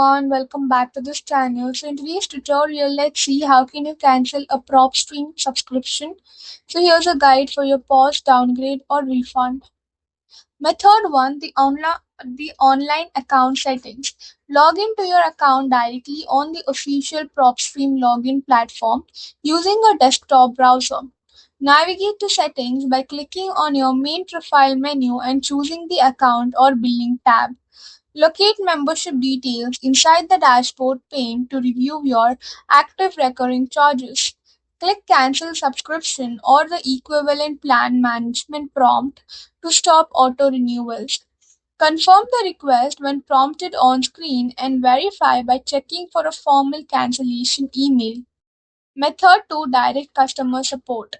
And welcome back to this channel. So in today's tutorial, let's see how can you cancel a PropStream subscription. So here's a guide for your pause, downgrade or refund. Method 1, the online account settings. Log into your account directly on the official PropStream login platform using a desktop browser. Navigate to settings by clicking on your main profile menu and choosing the account or billing tab. Locate membership details inside the dashboard pane to review your active recurring charges. Click Cancel Subscription or the equivalent plan management prompt to stop auto renewals. Confirm the request when prompted on screen and verify by checking for a formal cancellation email. Method 2, Direct Customer Support.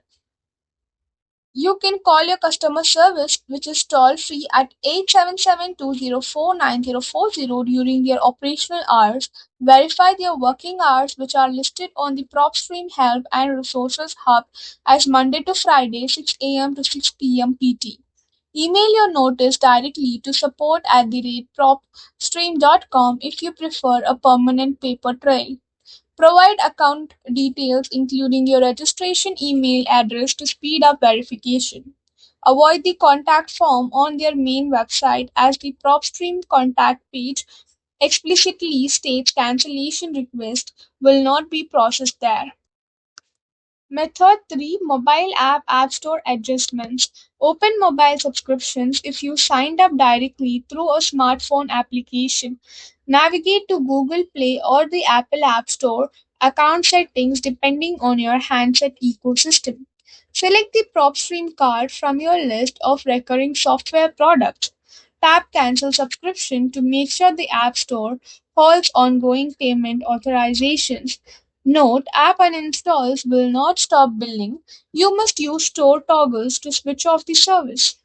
You can call your customer service, which is toll free at 877-204-9040 during their operational hours. Verify their working hours, which are listed on the PropStream Help and Resources Hub as Monday to Friday, 6 a.m. to 6 p.m. PT. Email your notice directly to support@propstream.com if you prefer a permanent paper trail. Provide account details including your registration email address to speed up verification. Avoid the contact form on their main website as the PropStream contact page explicitly states cancellation request will not be processed there. Method 3, Mobile App Store Adjustments. Open mobile subscriptions if you signed up directly through a smartphone application. Navigate to Google Play or the Apple App Store. Account settings depending on your handset ecosystem. Select the PropStream card from your list of recurring software products. Tap Cancel Subscription to make sure the App Store holds ongoing payment authorizations. Note: app uninstalls will not stop billing. You must use store toggles to switch off the service.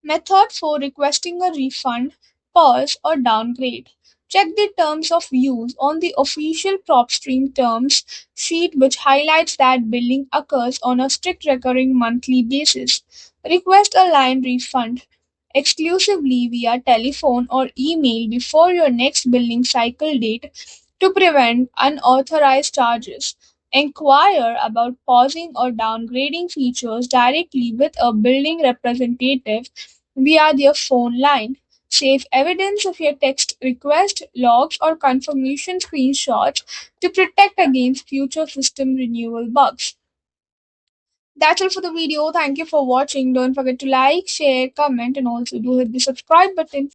Method 4, Requesting a refund, pause, or downgrade. Check the terms of use on the official PropStream terms sheet, which highlights that billing occurs on a strict recurring monthly basis. Request a line refund exclusively via telephone or email before your next billing cycle date to prevent unauthorized charges. Inquire about pausing or downgrading features directly with a billing representative via their phone line. Save evidence of your text request, logs, or confirmation screenshots to protect against future system renewal bugs. That's all for the video. Thank you for watching. Don't forget to like, share, comment, and also do hit the subscribe button.